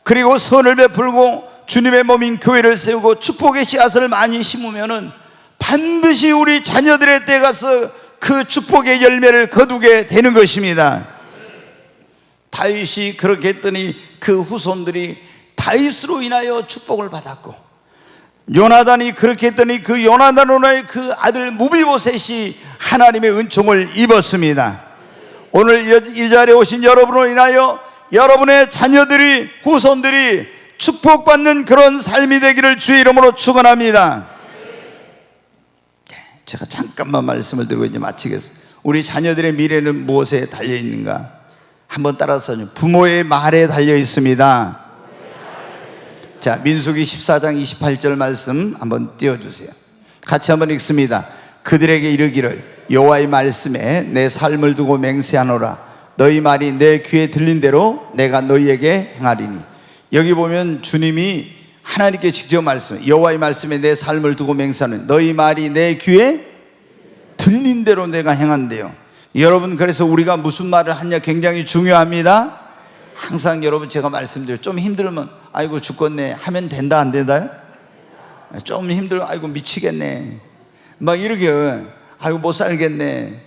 그리고 선을 베풀고 주님의 몸인 교회를 세우고 축복의 씨앗을 많이 심으면은 반드시 우리 자녀들의 때 가서 그 축복의 열매를 거두게 되는 것입니다. 다윗이 그렇게 했더니 그 후손들이 다윗으로 인하여 축복을 받았고, 요나단이 그렇게 했더니 그 요나단으로의 그 아들 무비보셋이 하나님의 은총을 입었습니다. 오늘 이 자리에 오신 여러분으로 인하여 여러분의 자녀들이, 후손들이 축복받는 그런 삶이 되기를 주의 이름으로 축원합니다. 제가 잠깐만 말씀을 드리고 이제 마치겠습니다. 우리 자녀들의 미래는 무엇에 달려 있는가? 한번 따라서 부모의 말에 달려 있습니다. 자, 민수기 14장 28절 말씀 한번 띄워주세요. 같이 한번 읽습니다. 그들에게 이르기를 여호와의 말씀에 내 삶을 두고 맹세하노라. 너희 말이 내 귀에 들린 대로 내가 너희에게 행하리니. 여기 보면 주님이 하나님께 직접 말씀, 여호와의 말씀에 내 삶을 두고 맹세하는, 너희 말이 내 귀에 들린 대로 내가 행한대요. 여러분, 그래서 우리가 무슨 말을 하냐 굉장히 중요합니다. 항상 여러분 제가 말씀드려요. 좀 힘들면 아이고 죽겠네 하면 된다 안 된다요? 좀 힘들면 아이고 미치겠네 막 이렇게 아이고 못 살겠네.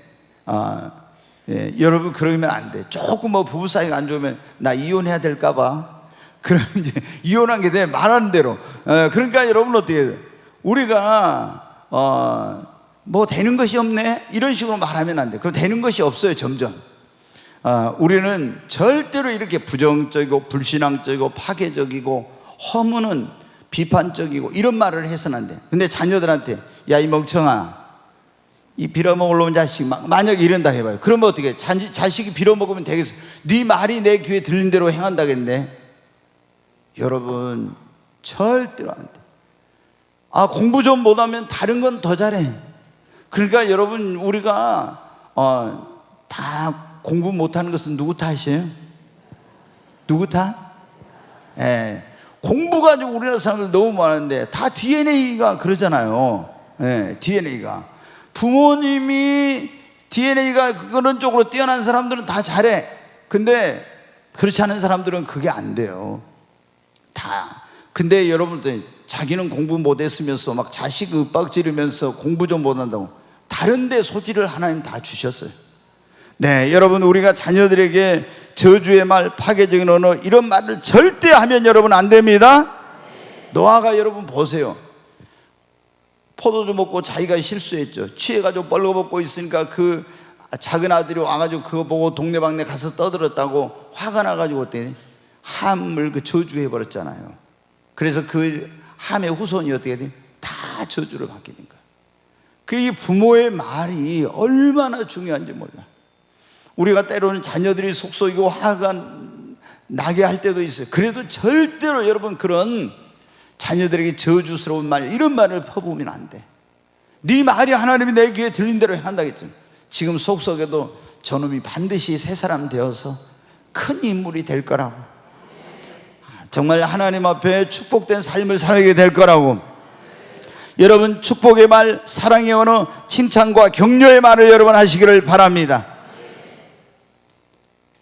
예, 여러분 그러면 안 돼. 조금 뭐 부부 사이가 안 좋으면 나 이혼해야 될까 봐. 그럼 이제 이혼한 게 돼, 말하는 대로. 그러니까 여러분 어떻게 해요? 우리가 뭐 되는 것이 없네 이런 식으로 말하면 안 돼. 그럼 되는 것이 없어요. 점점 우리는 절대로 이렇게 부정적이고 불신앙적이고 파괴적이고 허무는 비판적이고 이런 말을 해서는 안 돼. 근데 자녀들한테 야 이 멍청아, 이 빌어먹을 놈 자식, 만약에 이런다 해봐요. 그러면 어떻게 자식이 빌어먹으면 되겠어? 네 말이 내 귀에 들린 대로 행한다겠네. 여러분 절대로 안 돼. 공부 좀 못하면 다른 건 더 잘해. 그러니까 여러분 우리가 다 공부 못하는 것은 누구 탓이에요? 누구 탓? 예, 공부 가지고 우리나라 사람들 너무 많은데 다 DNA가 그러잖아요. 예, DNA가 부모님이 DNA가 그런 쪽으로 뛰어난 사람들은 다 잘해. 근데 그렇지 않은 사람들은 그게 안 돼요. 다. 근데 여러분들 자기는 공부 못했으면서 막 자식 윽박 지르면서 공부 좀 못한다고 다른 데 소질을 하나님 다 주셨어요. 네, 여러분 우리가 자녀들에게 저주의 말, 파괴적인 언어 이런 말을 절대 하면 여러분 안 됩니다. 노아가 여러분 보세요. 포도주 먹고 자기가 실수했죠. 취해가지고 벌거벗고 있으니까 그 작은 아들이 와가지고 그거 보고 동네방네 가서 떠들었다고 화가 나가지고 어때? 함을 그 저주해버렸잖아요. 그래서 그 함의 후손이 어떻게 돼? 다 저주를 받게 된 거예요. 그 부모의 말이 얼마나 중요한지 몰라. 우리가 때로는 자녀들이 속썩이고 화가 나게 할 때도 있어요. 그래도 절대로 여러분 그런 자녀들에게 저주스러운 말, 이런 말을 퍼부으면 안 돼. 네 말이 하나님이 내 귀에 들린 대로 행한다겠죠. 지금 속썩여도 저놈이 반드시 새 사람 되어서 큰 인물이 될 거라고, 정말 하나님 앞에 축복된 삶을 살게 될 거라고. 여러분 축복의 말, 사랑의 언어, 칭찬과 격려의 말을 여러분 하시기를 바랍니다.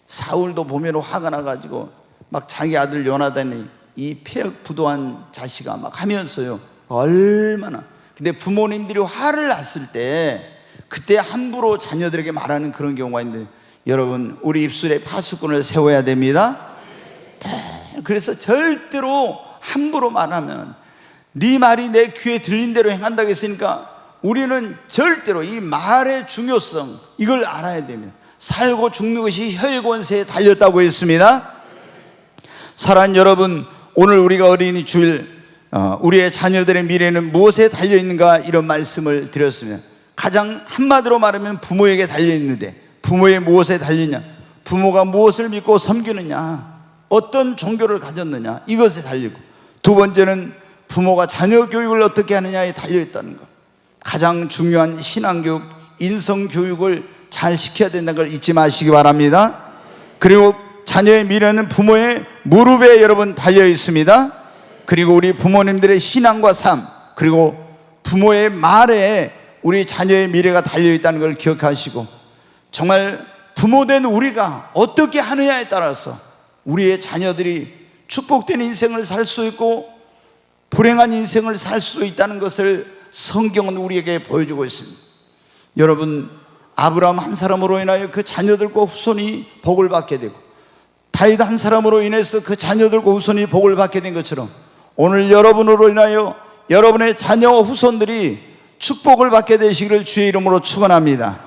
사울도 보면 화가 나가지고 막 자기 아들 요나단이 이 폐역부도한 자식아 막 하면서요, 얼마나. 근데 부모님들이 화를 났을 때 그때 함부로 자녀들에게 말하는 그런 경우가 있는데, 여러분 우리 입술에 파수꾼을 세워야 됩니다. 그래서 절대로 함부로 말하면, 네 말이 내 귀에 들린 대로 행한다고 했으니까 우리는 절대로 이 말의 중요성, 이걸 알아야 됩니다. 살고 죽는 것이 혀의 권세에 달렸다고 했습니다. 사랑하는 여러분, 오늘 우리가 어린이 주일 우리의 자녀들의 미래는 무엇에 달려있는가, 이런 말씀을 드렸습니다. 가장 한마디로 말하면 부모에게 달려있는데, 부모의 무엇에 달리냐, 부모가 무엇을 믿고 섬기느냐, 어떤 종교를 가졌느냐, 이것에 달리고, 두 번째는 부모가 자녀 교육을 어떻게 하느냐에 달려있다는 것. 가장 중요한 신앙교육, 인성교육을 잘 시켜야 된다는 걸 잊지 마시기 바랍니다. 그리고 자녀의 미래는 부모의 무릎에 여러분 달려 있습니다. 그리고 우리 부모님들의 신앙과 삶, 그리고 부모의 말에 우리 자녀의 미래가 달려 있다는 걸 기억하시고, 정말 부모된 우리가 어떻게 하느냐에 따라서 우리의 자녀들이 축복된 인생을 살 수 있고 불행한 인생을 살 수도 있다는 것을 성경은 우리에게 보여주고 있습니다. 여러분, 아브라함 한 사람으로 인하여 그 자녀들과 후손이 복을 받게 되고, 다윗 한 사람으로 인해서 그 자녀들과 후손이 복을 받게 된 것처럼, 오늘 여러분으로 인하여 여러분의 자녀와 후손들이 축복을 받게 되시기를 주의 이름으로 축원합니다.